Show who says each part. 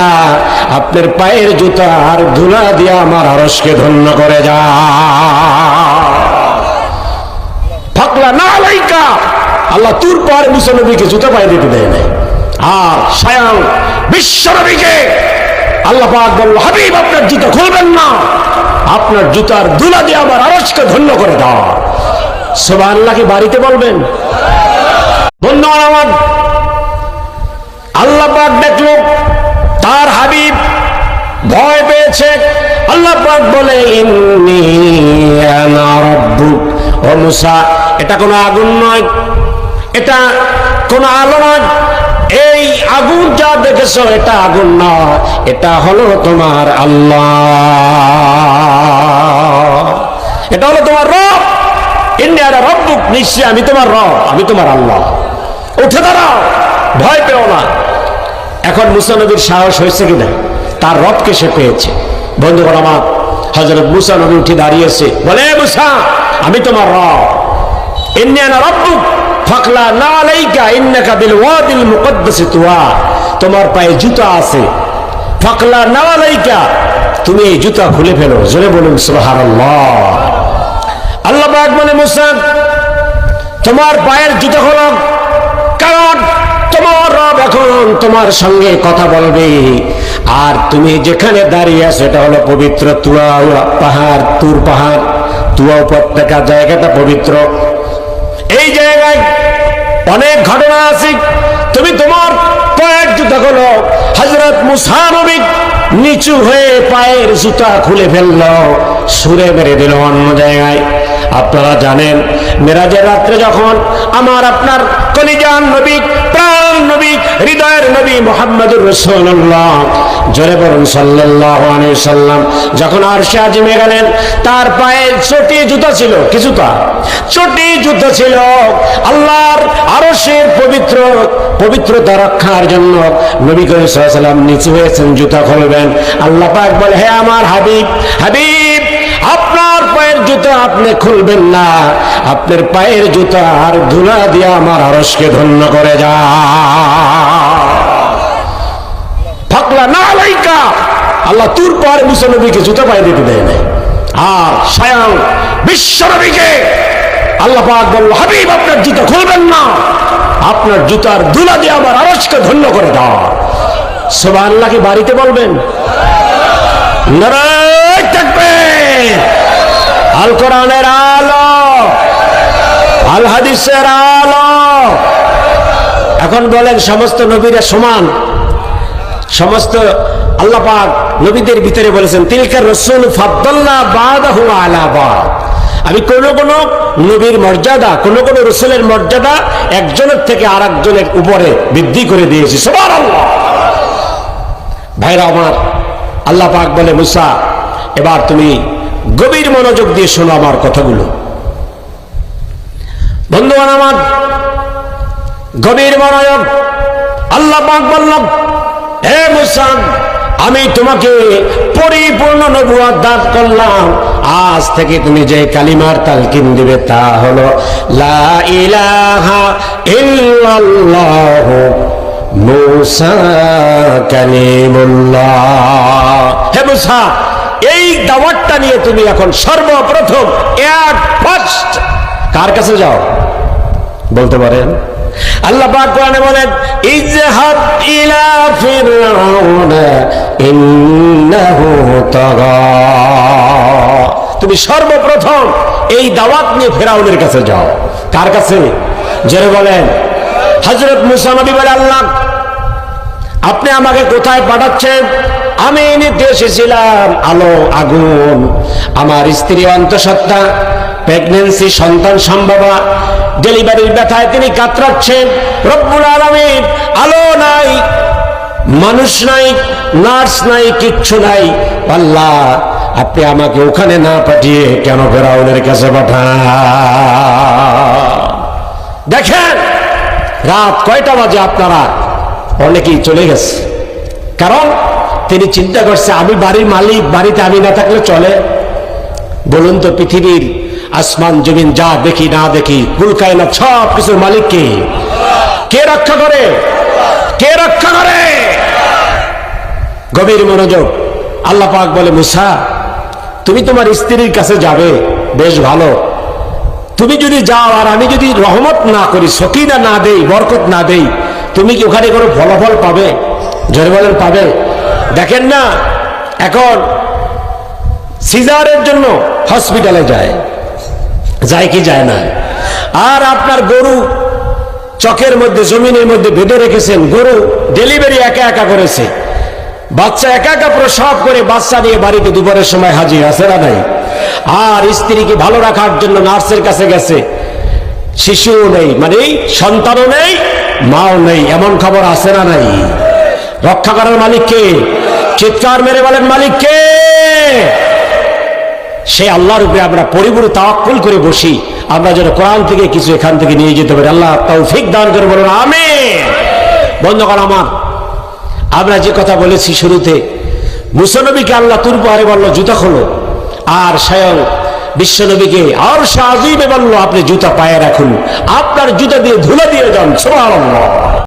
Speaker 1: না, আপনার পায়ের জুতার ধুলা দিয়ে আমার আরশকে ধন্য করে যা। ফাকলা না আলাইকা, আল্লাহ তুর পার মুসা নবীকে জুতা পায়ে দিতে দেয় নাই। আর স্বয়ং বিশ্ব নবীকে আল্লাহ পাক বলল, হাবিব আপনার জুতা খুলবেন না, আপনার জুতার ধুলা দিয়ে আমার আরশকে ধন্য করে দাও। সুবহানাল্লাহ কি বাড়িতে বলবেন? বন্ধুগণ আমার, আল্লাহ পাক দেখলো তার হাবিব ভয় পেয়েছে। আল্লাহ পাক বলে, ইন্নী আনা রাব্বুক। ও মুসা, এটা কোনো আগুন নয়, এটা কোনো আলো নয়, এই আগুন যা দেখেছো এটা আগুন নয়, এটা হলো তোমার আল্লাহ, এটা হলো তোমার রব। ইন্নী আনা রাব্বুক, নিশ্চয় আমি তোমার রব, আমি তোমার আল্লাহ। উঠে দাঁড়াও, ভয় পেও না। এখন মুসা নবীর সাহস হয়েছে কিনা? তার রবকে সে পেয়েছে। বন্ধুগণ আমার, হযরত মুসা নবী উঠে দাঁড়িয়েছে, বলে, মুসা আমি তোমার রব। ইন্নী আনা রাব্বুক ফাকলা না আলাইকা ইন্নাকা বিল ওয়াদিল মুকদ্দাস তুয়া। তোমার পায়ে জুতা আছে, ফাকলা না আলাইকা, তুমি এই জুতা খুলে ফেলো। জোরে বলুন সুবহানাল্লাহ। আল্লাহ পাক বলে, মুসা তোমার পায়ের জুতা খোলো, কারণ তোমার রব এখন তোমার সঙ্গে কথা বলবে। আর তুমি যেখানে দাঁড়িয়ে আছো এটা হলো পবিত্র তুয়া পাহাড়, তুর পাহাড়, তুয়া উপত্যকা, জায়গাটা পবিত্র। এই জায়গায় অনেক ঘটনা আছে। তুমি তোমার পায়ের জুতা খোলো। হযরত মুসা নবী নিচু হয়ে পায়ের জুতা খুলে ফেলল, সুরে মেরে দিল অন্য জায়গায়। আপনারা জানেন, মেরাজের রাত্রে যখন আমার আপনার কলিজান নবী, প্রাণ নবী, হৃদয়ের নবী মুহাম্মদুর রাসূলুল্লাহ, জোরে বলুন সাল্লাল্লাহু আলাইহি সাল্লাম, যখন আরশে আজিমে গেলেন, তার পায়ে চটি জুতা ছিল। কি জুতা? চটি জুতা ছিল। আল্লাহর আরশের পবিত্রতা রক্ষার জন্য নবী করিম সাল্লাল্লাহু আলাইহি সাল্লাম নিচু হয়েছেন, জুতা খুলবেন। আল্লাহ পাক বলে, হে আমার হাবিব, হাবিব আপনার পায়ের জুতা আপনি খুলবেন না, আপনার পায়ের জুতা আর ধুলা দিয়ে আমার আরশকে ধন্য করে যা। ফাকলা না আলাইকা, আল্লাহ তুর পার মুসা নবীকে জুতা পায়ে দিতে দেয় নাই। আর স্বয়ং বিশ্ব নবীকে আল্লাহ পাক বলল, হাবিব আপনার জুতা খুলবেন না, আপনার জুতার ধুলা দিয়ে আমার আরশকে ধন্য করে দাও। সুবহানাল্লাহ কি বাড়িতে বলবেন? নারায়ে তাকবীর। আল কোরআনের আলো, আল হাদিসের আলো। এখন বলেন, সমস্ত নবীরা সমান? সমস্ত আল্লাহ পাক নবীদের ভিতরে বলেছেন, তিলকা রাসূল ফাদ্দালনা বাদাহু আলা বাদ। আমি কোন কোন নবীর মর্যাদা, কোন কোন রাসূলের মর্যাদা একজনের থেকে আরেকজনের উপরে বৃদ্ধি করে দিয়েছি। সুবহানাল্লাহ। ভাইরা আমার, আল্লাহ পাক বলে, মুসা এবার তুমি গভীর মনোযোগ দিয়ে শোনো আমার কথাগুলো। বন্ধুগণ আমার, গভীর মনোযোগ। আল্লাহ পাক বললেন, হে মুসা, আমি তোমাকে পরিপূর্ণ নবুয়ত দান করলাম। আজ থেকে তুমি যে কালিমার তালকিন দিবে তা হলো লা ইলাহা ইল্লাল্লাহু মুসা কালিমুল্লাহ। হে মুসা, এই দাওয়াতটা নিয়ে তুমি এখন সর্বপ্রথম ফার্স্ট কার কাছে যাও? বলতে পারেন? আল্লাহ পাক কোরআনে বলেন, ইযহাব ইলা ফিরআউনা ইন্নাহু তাগা। তুমি সর্বপ্রথম এই দাওয়াত নিয়ে ফেরাউনের কাছে যাও। কার কাছে? জোরে বলেন। হযরত মুসা নবী বলে, আল্লাহ আপনি আমাকে কোথায় পাঠাচ্ছেন? আমি নিতে এসেছিলাম আলো, আগুন। আমার স্ত্রী অন্তঃসত্ত্বা, প্রেগন্যান্সি, সন্তান সম্ভবা, ডেলিভারির ব্যথায় তিনি কাতরাচ্ছেন। রব্বুল আলামিন, আলো নাই, মানুষ নাই, নার্স নাই, কিচ্ছু নাই। আল্লাহ আপনি আমাকে ওখানে না পাঠিয়ে কেন ফেরাউনের কাছে পাঠান? দেখেন রাত কয়টা বাজে, আপনারা অনেকেই চলে গেছে। কারণ তিনি চিন্তা করছে, আমি বাড়ির মালিক, বাড়িতে আমি না থাকলে চলে? বলুন তো, পৃথিবীর আসমান জমিন যা দেখি না দেখি, কুল কায়নাত সব কিছুর মালিক কে? কে রক্ষা করে? কে রক্ষা করে? গভীর মনোযোগ। আল্লাহ পাক বলে, মুসা তুমি তোমার স্ত্রীর কাছে যাবে, বেশ ভালো। তুমি যদি যাও আর আমি যদি রহমত না করি, সকিনা না দেই, বরকত না দেই, তুমি কি ওখানে কোনো ফলাফল পাবে? জোরে বলেন, পাবে? দেখেন না, এখন সিজারের জন্য হসপিটালে যায় কি যায় না? আর আপনার গরু চকের মধ্যে, জমিনের মধ্যে বেঁধে রেখেছেন, গরু ডেলিভারি একা একা করেছে, বাচ্চা একা একা প্রসব করে বাচ্চা নিয়ে বাড়িতে দুপুরের সময় হাজির, আছে না নাই? আর স্ত্রীকে ভালো রাখার জন্য নার্সের কাছে গেছে, শিশুও নেই, মানে সন্তানও নেই, মাও নেই, এমন খবর আছে না নাই? রক্ষা করার মালিক কে? চিৎকার মেরে বলেন, মালিক কে? সে আল্লাহর উপরে আমরা পরিপূর্ণ তাওয়াক্কুল করে বসি, আমরা যেন কোরআন থেকে কিছু এখান থেকে নিয়ে যেতে পারি। আল্লাহ তৌফিক দান করে বলুন আমিন। বন্ধুগণ আমার, আমরা যে কথা বলেছি শুরুতে, মুসা নবীকে আল্লাহ তুর পাহাড়ে বলল জুতা খোলো, আর স্বয়ং বিশ্বনবীকে আর শাহজিবে বলল আপনি জুতা পায়ে রাখুন, আপনার জুতা দিয়ে ধুলা দিয়ে যান। সুবহানাল্লাহ।